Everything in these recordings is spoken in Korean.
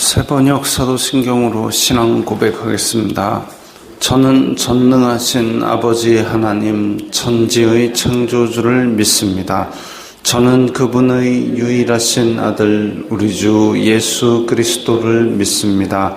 새번역 사도신경으로 신앙 고백하겠습니다. 저는 전능하신 아버지 하나님 천지의 창조주를 믿습니다. 저는 그분의 유일하신 아들 우리 주 예수 그리스도를 믿습니다.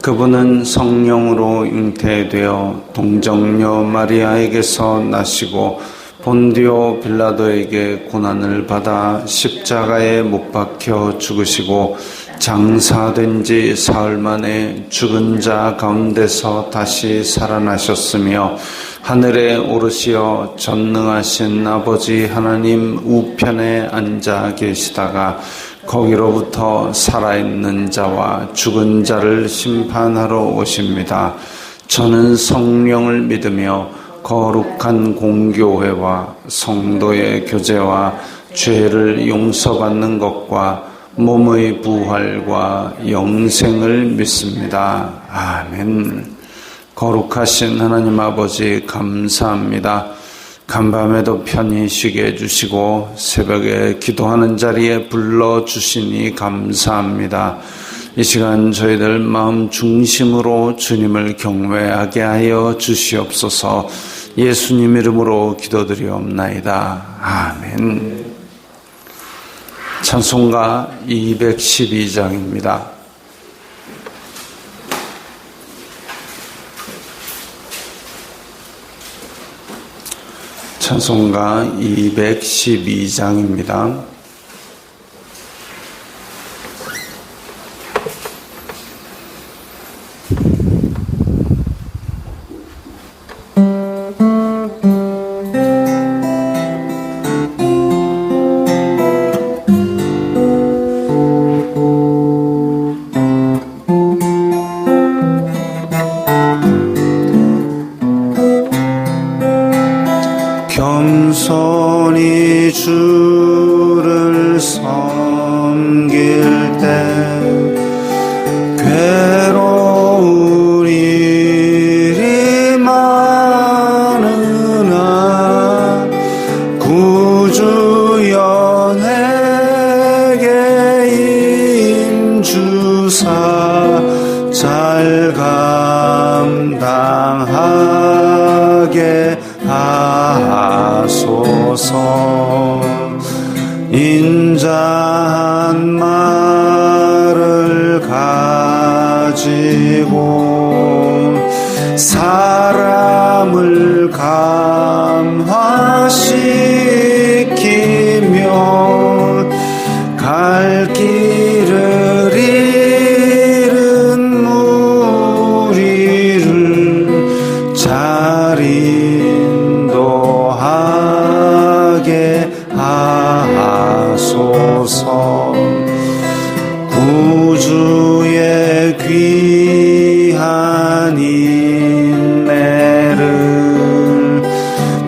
그분은 성령으로 잉태되어 동정녀 마리아에게서 나시고 본디오 빌라도에게 고난을 받아 십자가에 못 박혀 죽으시고 장사된 지 사흘 만에 죽은 자 가운데서 다시 살아나셨으며 하늘에 오르시어 전능하신 아버지 하나님 우편에 앉아 계시다가 거기로부터 살아있는 자와 죽은 자를 심판하러 오십니다. 저는 성령을 믿으며 거룩한 공교회와 성도의 교제와 죄를 용서받는 것과 몸의 부활과 영생을 믿습니다. 아멘. 거룩하신 하나님 아버지 감사합니다. 간밤에도 편히 쉬게 해주시고 새벽에 기도하는 자리에 불러주시니 감사합니다. 이 시간 저희들 마음 중심으로 주님을 경외하게 하여 주시옵소서. 예수님 이름으로 기도드리옵나이다. 아멘. 찬송가 212장입니다. 찬송가 212장입니다. 겸손히 주를 섬길 때 괴로운 일이 많으나 구주 연에게 임주사 잘 감당하게 하소서. 인자한 말을 가지고 사람을 감화시키며 갈 길을 잃은 무리를 잘 인도하게 하소서. 구주의 귀한 인내를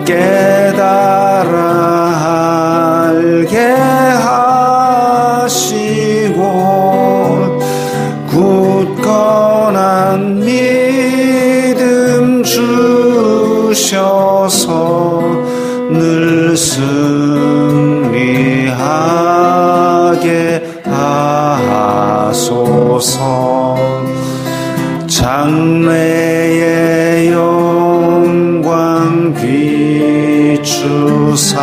깨달아 알게 하시고 굳건한 믿음 주셔서 늘 승리하게 하소서. 장래의 영광 비추사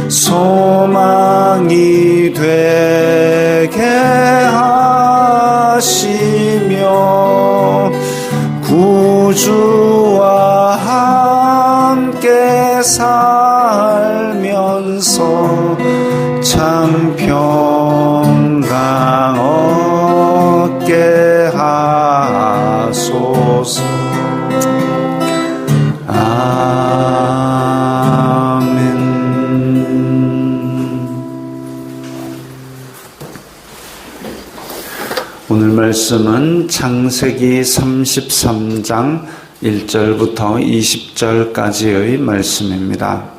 소망이 되게 하시며 구주와 함께 살면서 참 평강 얻게 하소서. 아멘. 오늘 말씀은 창세기 33장 1절부터 20절까지의 말씀입니다.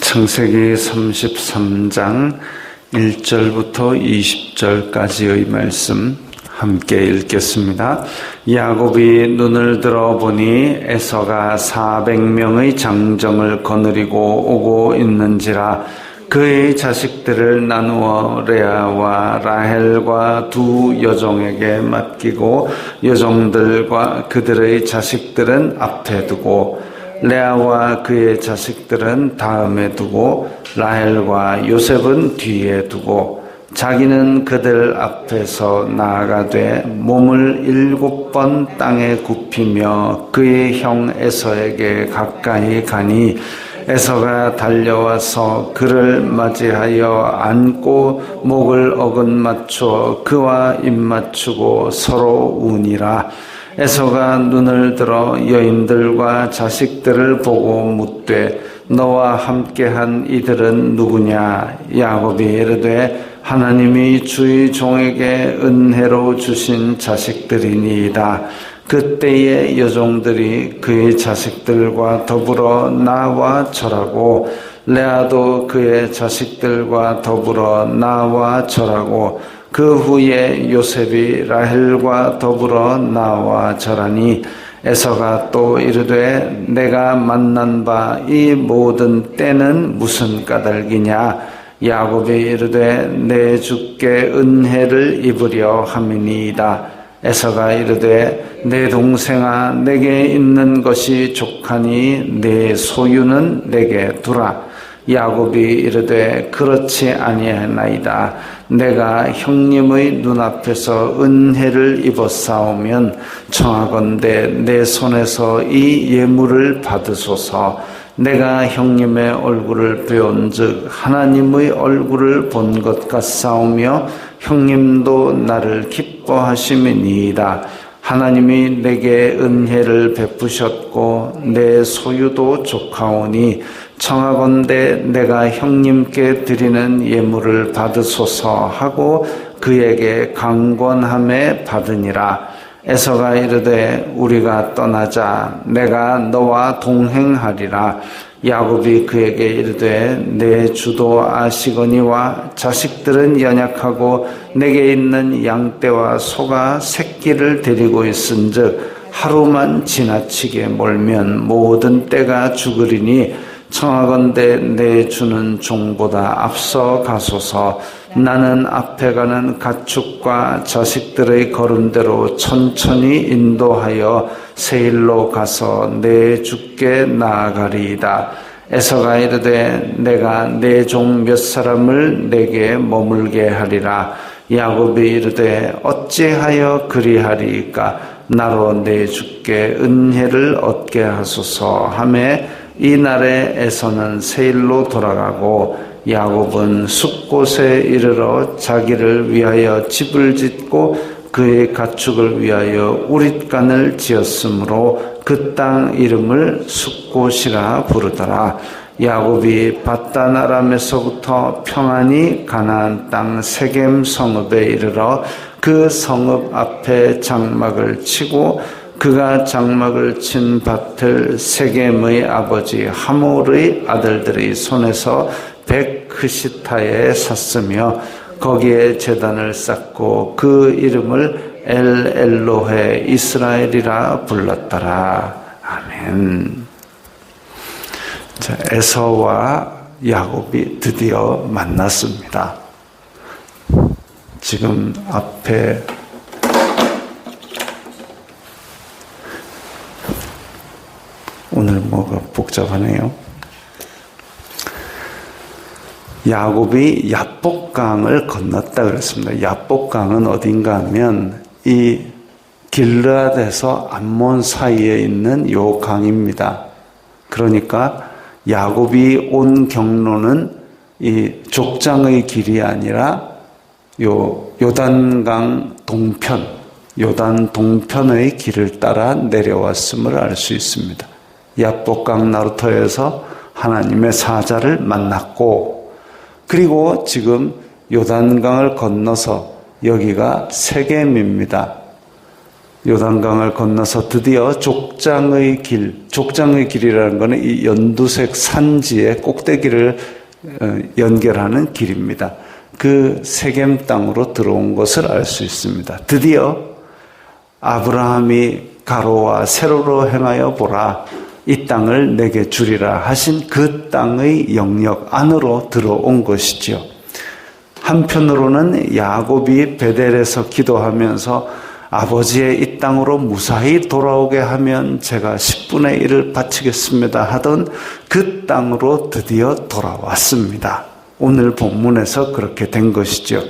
창세기 33장 1절부터 20절까지의 말씀 함께 읽겠습니다. 야곱이 눈을 들어 보니 에서가 400명의 장정을 거느리고 오고 있는지라. 그의 자식들을 나누어 레아와 라헬과 두 여종에게 맡기고 여종들과 그들의 자식들은 앞에 두고 레아와 그의 자식들은 다음에 두고 라헬과 요셉은 뒤에 두고 자기는 그들 앞에서 나아가되 몸을 7번 땅에 굽히며 그의 형 에서에게 가까이 가니 에서가 달려와서 그를 맞이하여 안고 목을 어긋맞추어 그와 입맞추고 서로 우니라. 에서가 눈을 들어 여인들과 자식들을 보고 묻되 너와 함께한 이들은 누구냐? 야곱이 이르되 하나님이 주의 종에게 은혜로 주신 자식들이니이다. 그때의 여종들이 그의 자식들과 더불어 나와 절하고 레아도 그의 자식들과 더불어 나와 절하고 그 후에 요셉이 라헬과 더불어 나와 절하니 에서가 또 이르되 내가 만난 바 이 모든 때는 무슨 까닭이냐? 야곱이 이르되 내 주께 은혜를 입으려 함이니이다. 에서가 이르되 내 동생아 내게 있는 것이 족하니 내 소유는 내게 두라. 야곱이 이르되 그렇지 아니하나이다. 내가 형님의 눈앞에서 은혜를 입었사오면 청하건대 내 손에서 이 예물을 받으소서. 내가 형님의 얼굴을 배운즉 하나님의 얼굴을 본 것 같사오며 형님도 나를 기뻐하심이니이다. 하나님이 내게 은혜를 베푸셨고 내 소유도 족하오니 청하건대 내가 형님께 드리는 예물을 받으소서 하고 그에게 강권함에 받으니라. 에서가 이르되 우리가 떠나자. 내가 너와 동행하리라. 야곱이 그에게 이르되 내 주도 아시거니와 자식들은 연약하고 내게 있는 양떼와 소가 새끼를 데리고 있은즉 하루만 지나치게 몰면 모든 떼가 죽으리니 청하건대 내 주는 종보다 앞서 가소서. 나는 앞에 가는 가축과 자식들의 걸음대로 천천히 인도하여 세일로 가서 내 주께 나아가리이다. 에서가 이르되 내가 내 종 몇 사람을 내게 머물게 하리라. 야곱이 이르되 어찌하여 그리하리이까? 나로 내 주께 은혜를 얻게 하소서 하매 이날에 에서는 세일로 돌아가고 야곱은 숲곳에 이르러 자기를 위하여 집을 짓고 그의 가축을 위하여 우릿간을 지었으므로 그 땅 이름을 숲곳이라 부르더라. 야곱이 밧단 아람에서부터 평안히 가나안 땅 세겜 성읍에 이르러 그 성읍 앞에 장막을 치고 그가 장막을 친 밭을 세겜의 아버지 하몰의 아들들의 손에서 백흐시타에 샀으며 거기에 제단을 쌓고 그 이름을 엘로헤 이스라엘이라 불렀더라. 아멘. 자, 에서와 야곱이 드디어 만났습니다. 지금 앞에 오늘 뭐가 복잡하네요. 야곱이 야복강을 건넜다 그랬습니다. 야복강은 어딘가 하면 이 길르앗에서 암몬 사이에 있는 요 강입니다. 그러니까 야곱이 온 경로는 이 족장의 길이 아니라 요 요단강 동편, 요단 동편의 길을 따라 내려왔음을 알 수 있습니다. 야복강 나루터에서 하나님의 사자를 만났고, 그리고 지금 요단강을 건너서 여기가 세겜입니다. 요단강을 건너서 드디어 족장의 족장의 길이라는 것은 이 연두색 산지의 꼭대기를 연결하는 길입니다. 그 세겜 땅으로 들어온 것을 알 수 있습니다. 드디어 아브라함이 가로와 세로로 행하여 보라, 이 땅을 내게 주리라 하신 그 땅의 영역 안으로 들어온 것이지요. 한편으로는 야곱이 베델에서 기도하면서 아버지의 이 땅으로 무사히 돌아오게 하면 제가 10분의 1을 바치겠습니다 하던 그 땅으로 드디어 돌아왔습니다. 오늘 본문에서 그렇게 된 것이죠.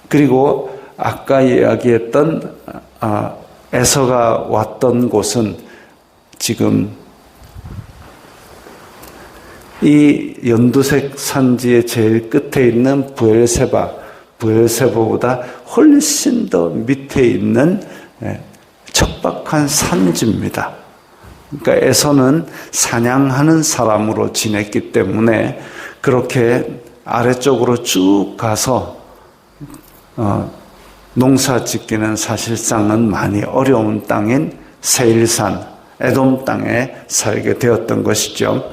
그리고 아까 이야기했던 에서가 왔던 곳은 지금 이 연두색 산지의 제일 끝에 있는 브엘세바보다 훨씬 더 밑에 있는 척박한 산지입니다. 그러니까 에서는 사냥하는 사람으로 지냈기 때문에 그렇게 아래쪽으로 쭉 가서 농사 짓기는 사실상은 많이 어려운 땅인 세일산, 에돔 땅에 살게 되었던 것이죠.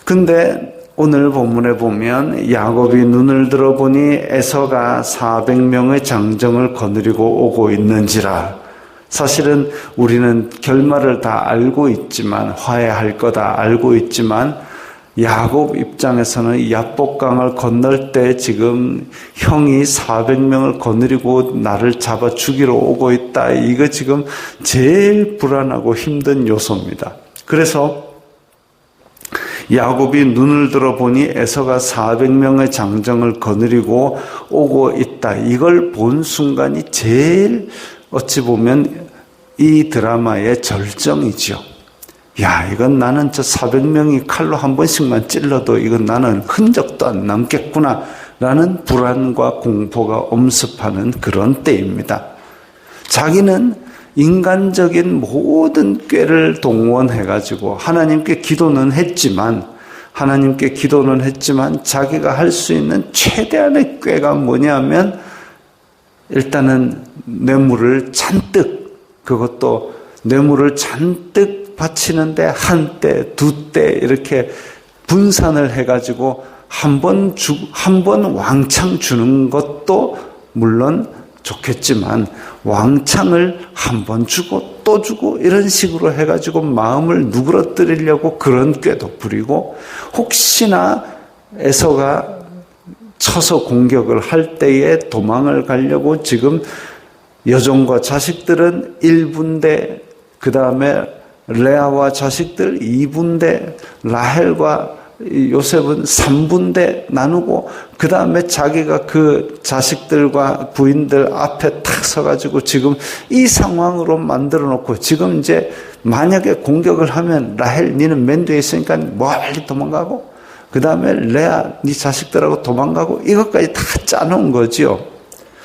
근데 오늘 본문에 보면 야곱이 눈을 들어보니 에서가 400명의 장정을 거느리고 오고 있는지라. 사실은 우리는 결말을 다 알고 있지만, 화해할 거다 알고 있지만, 야곱 입장에서는 야복강을 건널 때 지금 형이 400명을 거느리고 나를 잡아 죽이러 오고 있다. 이거 지금 제일 불안하고 힘든 요소입니다. 그래서 야곱이 눈을 들어보니 에서가 400명의 장정을 거느리고 오고 있다. 이걸 본 순간이 제일 어찌 보면 이 드라마의 절정이죠. 야, 이건 나는 저 400명이 칼로 한 번씩만 찔러도 이건 나는 흔적도 안 남겠구나 라는 불안과 공포가 엄습하는 그런 때입니다. 자기는 인간적인 모든 꾀를 동원해가지고 하나님께 기도는 했지만 자기가 할 수 있는 최대한의 꾀가 뭐냐면 일단은 뇌물을 잔뜩, 그것도 뇌물을 잔뜩 바치는데 한 때, 두 때 이렇게 분산을 해가지고 한 번 왕창 주는 것도 물론 좋겠지만 왕창을 한 번 주고 또 주고 이런 식으로 해가지고 마음을 누그러뜨리려고 그런 꾀도 부리고, 혹시나 에서가 쳐서 공격을 할 때에 도망을 가려고 지금 여종과 자식들은 1분대, 그 다음에 레아와 자식들 2분대, 라헬과 요셉은 3분대 나누고 그 다음에 자기가 그 자식들과 부인들 앞에 탁 서가지고 지금 이 상황으로 만들어 놓고, 지금 이제 만약에 공격을 하면 라헬 니는 맨 뒤에 있으니까 멀리 도망가고 그 다음에 레아 니 자식들하고 도망가고, 이것까지 다 짜놓은 거지요.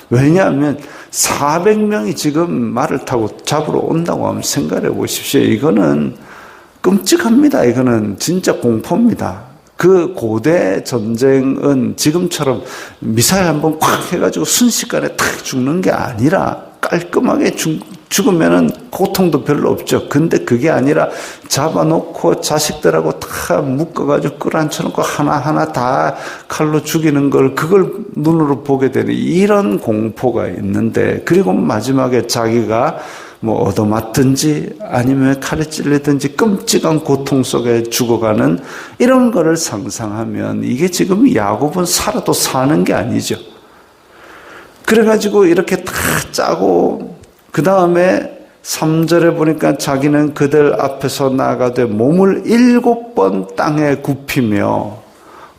왜냐하면 400명이 지금 말을 타고 잡으러 온다고 하면 생각해 보십시오. 이거는 끔찍합니다. 이거는 진짜 공포입니다. 그 고대 전쟁은 지금처럼 미사일 한번 콱 해가지고 순식간에 탁 죽는 게 아니라 깔끔하게 죽으면은 고통도 별로 없죠. 근데 그게 아니라 잡아놓고 자식들하고 다 묶어가지고 끌어앉혀놓고 하나하나 다 칼로 죽이는 걸, 그걸 눈으로 보게 되는 이런 공포가 있는데, 그리고 마지막에 자기가 뭐 얻어맞든지 아니면 칼에 찔리든지 끔찍한 고통 속에 죽어가는 이런 거를 상상하면 이게 지금 야곱은 살아도 사는 게 아니죠. 그래가지고 이렇게 다 짜고 그 다음에 3절에 보니까 자기는 그들 앞에서 나아가되 몸을 7번 땅에 굽히며,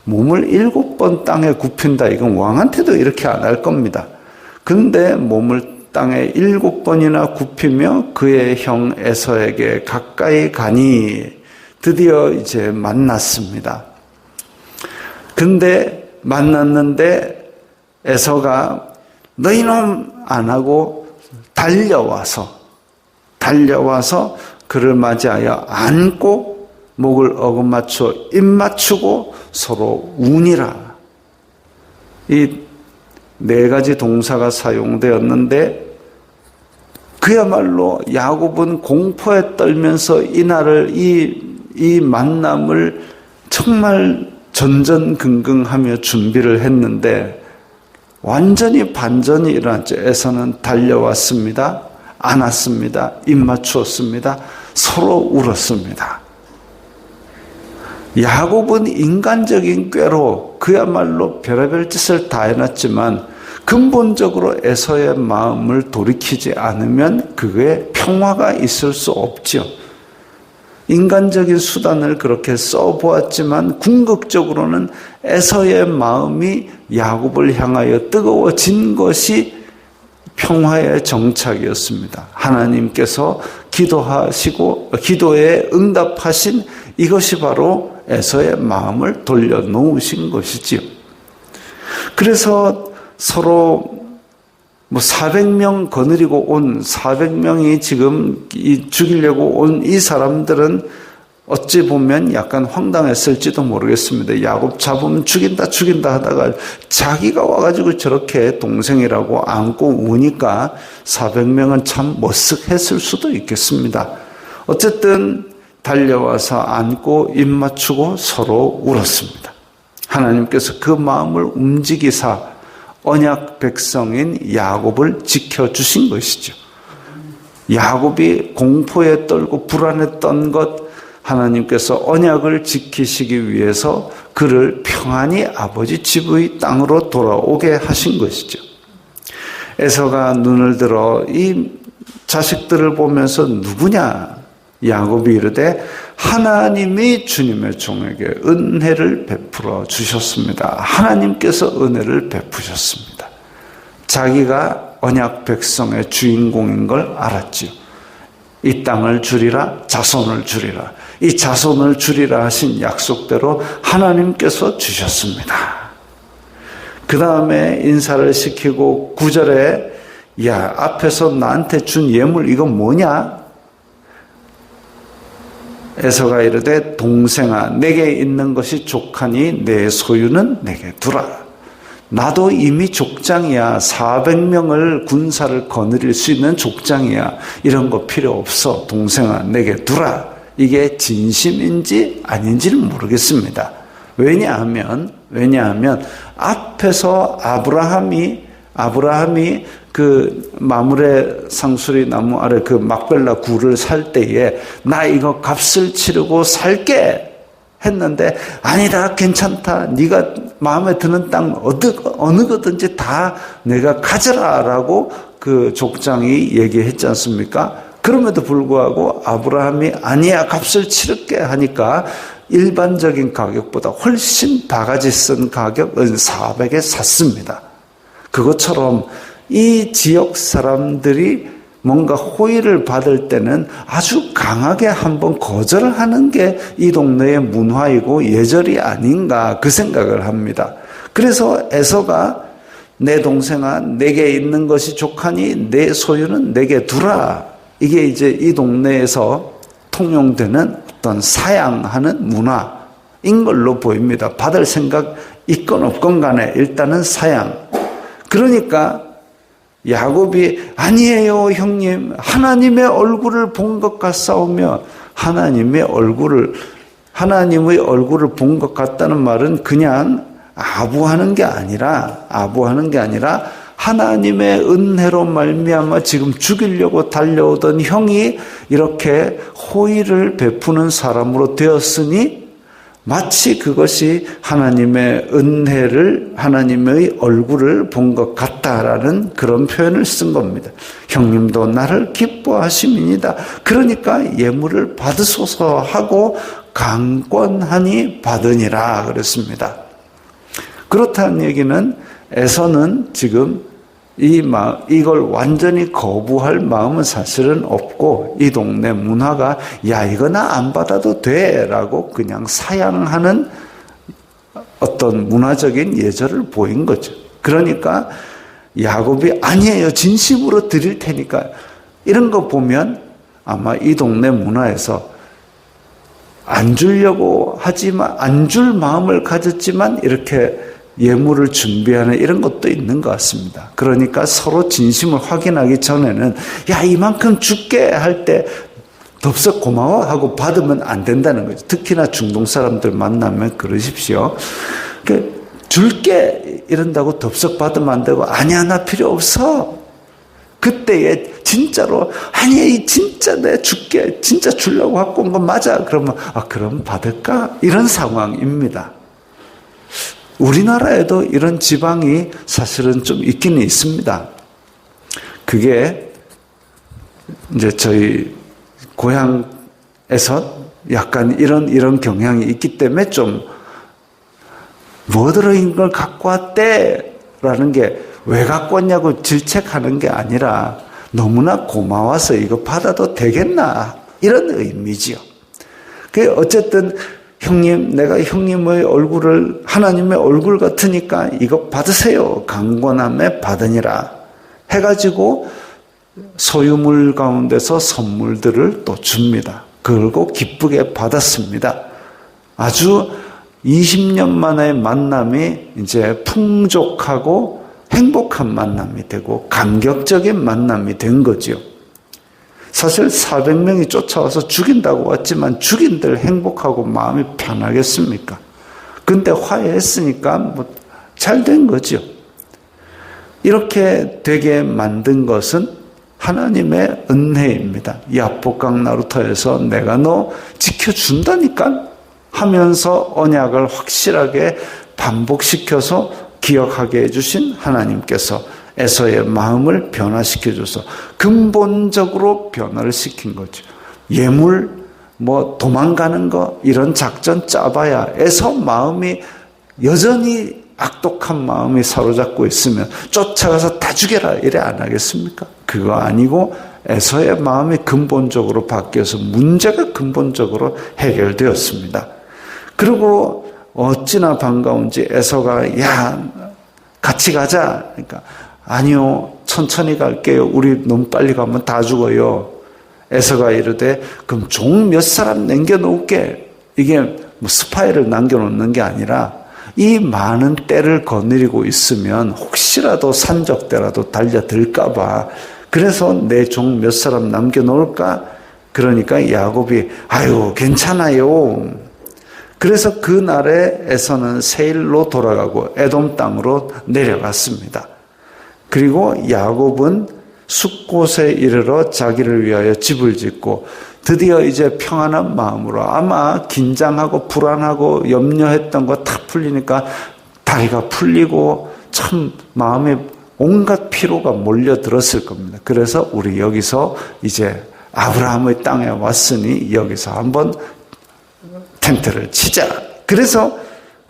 몸을 7번 땅에 굽힌다. 이건 왕한테도 이렇게 안 할 겁니다. 근데 몸을 땅에 7번이나 굽히며 그의 형 에서에게 가까이 가니, 드디어 이제 만났습니다. 근데 만났는데 에서가 너희놈 안 하고 달려와서 그를 맞이하여 안고 목을 어긋맞춰 입 맞추고 서로 우니라. 이 4가지 동사가 사용되었는데 그야말로 야곱은 공포에 떨면서 이날을 이 만남을 정말 전전긍긍하며 준비를 했는데 완전히 반전이 일어났죠. 에서는 달려왔습니다. 안았습니다. 입 맞추었습니다. 서로 울었습니다. 야곱은 인간적인 꾀로 그야말로 별의별 짓을 다 해놨지만 근본적으로 에서의 마음을 돌이키지 않으면 그게 평화가 있을 수 없죠. 인간적인 수단을 그렇게 써보았지만 궁극적으로는 에서의 마음이 야곱을 향하여 뜨거워진 것이 평화의 정착이었습니다. 하나님께서 기도하시고 기도에 응답하신 이것이 바로 에서의 마음을 돌려놓으신 것이지요. 그래서 서로 400명 거느리고 온 400명이 지금 죽이려고 온 이 사람들은 어찌 보면 약간 황당했을지도 모르겠습니다. 야곱 잡으면 죽인다 하다가 자기가 와가지고 저렇게 동생이라고 안고 우니까 400명은 참 머쓱했을 수도 있겠습니다. 어쨌든 달려와서 안고 입 맞추고 서로 울었습니다. 하나님께서 그 마음을 움직이사 언약 백성인 야곱을 지켜주신 것이죠. 야곱이 공포에 떨고 불안에 떤 것, 하나님께서 언약을 지키시기 위해서 그를 평안히 아버지 집의 땅으로 돌아오게 하신 것이죠. 에서가 눈을 들어 이 자식들을 보면서 누구냐? 야곱이 이르되 하나님이 주님의 종에게 은혜를 베풀어 주셨습니다. 하나님께서 은혜를 베푸셨습니다. 자기가 언약 백성의 주인공인 걸 알았지요. 이 땅을 주리라, 자손을 주리라. 이 자손을 주리라 하신 약속대로 하나님께서 주셨습니다. 그 다음에 인사를 시키고 9절에 야, 앞에서 나한테 준 예물 이건 뭐냐? 에서가 이르되 동생아 내게 있는 것이 족하니 내 소유는 내게 두라. 나도 이미 족장이야. 400명을 군사를 거느릴 수 있는 족장이야. 이런 거 필요 없어. 동생아 내게 두라. 이게 진심인지 아닌지는 모르겠습니다. 왜냐하면 앞에서 아브라함이 그 마므레 상수리 나무 아래 그 막벨라 굴을 살 때에 나 이거 값을 치르고 살게 했는데 아니다 괜찮다 네가 마음에 드는 땅 어느 거든지 다 내가 가져라라고 그 족장이 얘기했지 않습니까? 그럼에도 불구하고 아브라함이 아니야 값을 치를게 하니까 일반적인 가격보다 훨씬 바가지 쓴 가격 400에 샀습니다. 그것처럼 이 지역 사람들이 뭔가 호의를 받을 때는 아주 강하게 한번 거절하는 게 이 동네의 문화이고 예절이 아닌가 그 생각을 합니다. 그래서 에서가 내 동생아 내게 있는 것이 족하니 내 소유는 내게 두라. 이게 이제 이 동네에서 통용되는 어떤 사양하는 문화인 걸로 보입니다. 받을 생각 있건 없건 간에 일단은 사양. 그러니까 야곱이 아니에요 형님 하나님의 얼굴을 본 것 같사오며 하나님의 얼굴을 본 것 같다는 말은 그냥 아부하는 게 아니라 하나님의 은혜로 말미암아 지금 죽이려고 달려오던 형이 이렇게 호의를 베푸는 사람으로 되었으니 마치 그것이 하나님의 얼굴을 본 것 같다라는 그런 표현을 쓴 겁니다. 형님도 나를 기뻐하심이니이다. 그러니까 예물을 받으소서 하고 강권하니 받으니라 그랬습니다. 그렇다는 얘기는 에서는 지금 이걸 완전히 거부할 마음은 사실은 없고 이 동네 문화가 야 이거 나 안 받아도 돼라고 그냥 사양하는 어떤 문화적인 예절을 보인 거죠. 그러니까 야곱이 아니에요 진심으로 드릴 테니까 이런 거 보면 아마 이 동네 문화에서 안 주려고 하지만 안 줄 마음을 가졌지만 이렇게 예물을 준비하는 이런 것도 있는 것 같습니다. 그러니까 서로 진심을 확인하기 전에는 야 이만큼 줄게 할 때 덥석 고마워하고 받으면 안 된다는 거죠. 특히나 중동 사람들 만나면 그러십시오. 줄게 이런다고 덥석 받으면 안 되고 아니야 나 필요 없어. 그때에 진짜로 아니 진짜 내 줄게 진짜 주려고 갖고 온 거 맞아. 그러면 그럼 받을까? 이런 상황입니다. 우리나라에도 이런 지방이 사실은 좀 있기는 있습니다. 그게 이제 저희 고향에서 약간 이런 경향이 있기 때문에 좀 뭐 들어있는 걸 갖고 왔대? 라는 게 왜 갖고 왔냐고 질책하는 게 아니라 너무나 고마워서 이거 받아도 되겠나? 이런 의미지요. 그 어쨌든 형님, 내가 형님의 얼굴을 하나님의 얼굴 같으니까 이거 받으세요. 강권함에 받으니라. 해가지고 소유물 가운데서 선물들을 또 줍니다. 그리고 기쁘게 받았습니다. 아주 20년 만의 만남이 이제 풍족하고 행복한 만남이 되고 감격적인 만남이 된 거지요. 사실 400명이 쫓아와서 죽인다고 왔지만 죽인들 행복하고 마음이 편하겠습니까? 근데 화해했으니까 잘 된 거죠. 이렇게 되게 만든 것은 하나님의 은혜입니다. 야복강 나루터에서 내가 너 지켜준다니까 하면서 언약을 확실하게 반복시켜서 기억하게 해주신 하나님께서 에서의 마음을 변화시켜줘서 근본적으로 변화를 시킨 거죠. 예물, 도망가는 거 이런 작전 짜봐야 에서 마음이 여전히 악독한 마음이 사로잡고 있으면 쫓아가서 다 죽여라 이래 안 하겠습니까? 그거 아니고 에서의 마음이 근본적으로 바뀌어서 문제가 근본적으로 해결되었습니다. 그리고 어찌나 반가운지 에서가 야 같이 가자. 그러니까 아니요 천천히 갈게요. 우리 너무 빨리 가면 다 죽어요. 에서가 이르되 그럼 종 몇 사람 남겨놓을게. 이게 스파이를 남겨놓는 게 아니라 이 많은 떼를 거느리고 있으면 혹시라도 산적대라도 달려들까 봐 그래서 내 종 몇 사람 남겨놓을까? 그러니까 야곱이 아유 괜찮아요. 그래서 그날에 에서는 세일로 돌아가고 에돔 땅으로 내려갔습니다. 그리고 야곱은 숫곳에 이르러 자기를 위하여 집을 짓고 드디어 이제 평안한 마음으로 아마 긴장하고 불안하고 염려했던 거 다 풀리니까 다리가 풀리고 참 마음에 온갖 피로가 몰려들었을 겁니다. 그래서 우리 여기서 이제 아브라함의 땅에 왔으니 여기서 한번 텐트를 치자. 그래서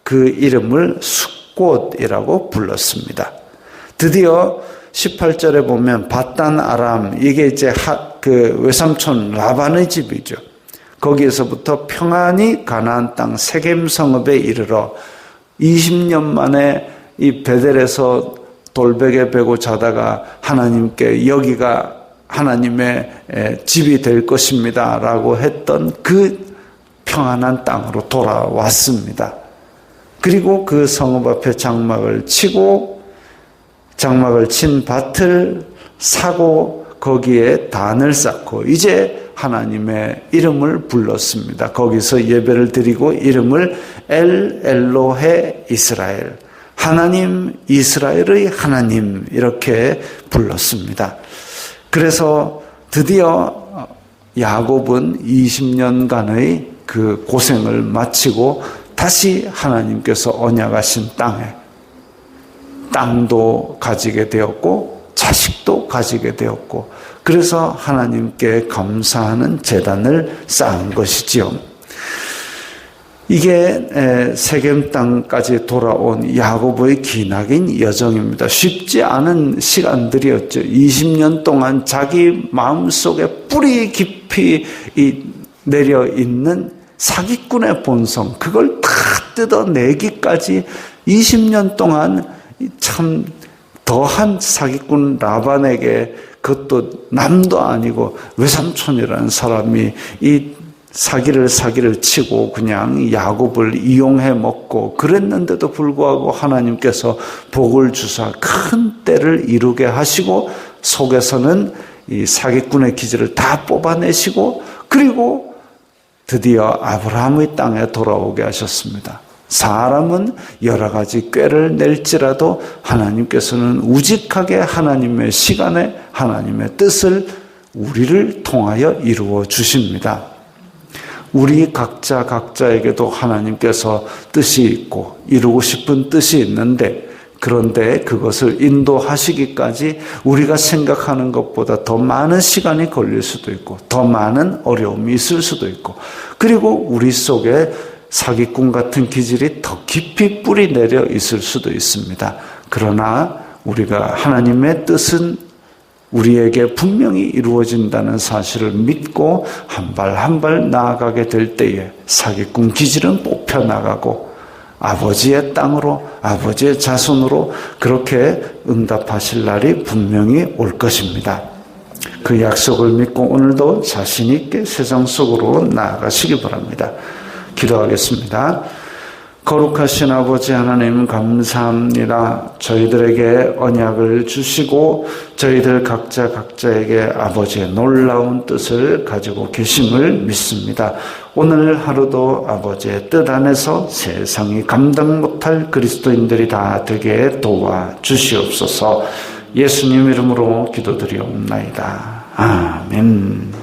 그 이름을 숫곳이라고 불렀습니다. 드디어 18절에 보면 바단 아람 이게 이제 그 외삼촌 라반의 집이죠. 거기에서부터 평안히 가나안 땅 세겜 성읍에 이르러 20년 만에 이 베델에서 돌베개 베고 자다가 하나님께 여기가 하나님의 집이 될 것입니다 라고 했던 그 평안한 땅으로 돌아왔습니다. 그리고 그 성읍 앞에 장막을 치고 장막을 친 밭을 사고 거기에 단을 쌓고 이제 하나님의 이름을 불렀습니다. 거기서 예배를 드리고 이름을 엘로헤 이스라엘, 하나님 이스라엘의 하나님 이렇게 불렀습니다. 그래서 드디어 야곱은 20년간의 그 고생을 마치고 다시 하나님께서 언약하신 땅도 가지게 되었고 자식도 가지게 되었고 그래서 하나님께 감사하는 제단을 쌓은 것이지요. 이게 세겜 땅까지 돌아온 야곱의 기나긴 여정입니다. 쉽지 않은 시간들이었죠. 20년 동안 자기 마음속에 뿌리 깊이 내려 있는 사기꾼의 본성 그걸 다 뜯어내기까지 20년 동안 참 더한 사기꾼 라반에게 그것도 남도 아니고 외삼촌이라는 사람이 이 사기를 치고 그냥 야곱을 이용해 먹고 그랬는데도 불구하고 하나님께서 복을 주사 큰 때를 이루게 하시고 속에서는 이 사기꾼의 기질을 다 뽑아내시고 그리고 드디어 아브라함의 땅에 돌아오게 하셨습니다. 사람은 여러 가지 꾀를 낼지라도 하나님께서는 우직하게 하나님의 시간에 하나님의 뜻을 우리를 통하여 이루어 주십니다. 우리 각자에게도 하나님께서 뜻이 있고 이루고 싶은 뜻이 있는데, 그런데 그것을 인도하시기까지 우리가 생각하는 것보다 더 많은 시간이 걸릴 수도 있고 더 많은 어려움이 있을 수도 있고, 그리고 우리 속에 사기꾼 같은 기질이 더 깊이 뿌리 내려 있을 수도 있습니다. 그러나 우리가 하나님의 뜻은 우리에게 분명히 이루어진다는 사실을 믿고 한 발 한 발 나아가게 될 때에 사기꾼 기질은 뽑혀나가고 아버지의 땅으로, 아버지의 자손으로 그렇게 응답하실 날이 분명히 올 것입니다. 그 약속을 믿고 오늘도 자신 있게 세상 속으로 나아가시기 바랍니다. 기도하겠습니다. 거룩하신 아버지 하나님, 감사합니다. 저희들에게 언약을 주시고 저희들 각자에게 아버지의 놀라운 뜻을 가지고 계심을 믿습니다. 오늘 하루도 아버지의 뜻 안에서 세상이 감당 못할 그리스도인들이 다 되게 도와주시옵소서. 예수님 이름으로 기도드리옵나이다. 아멘.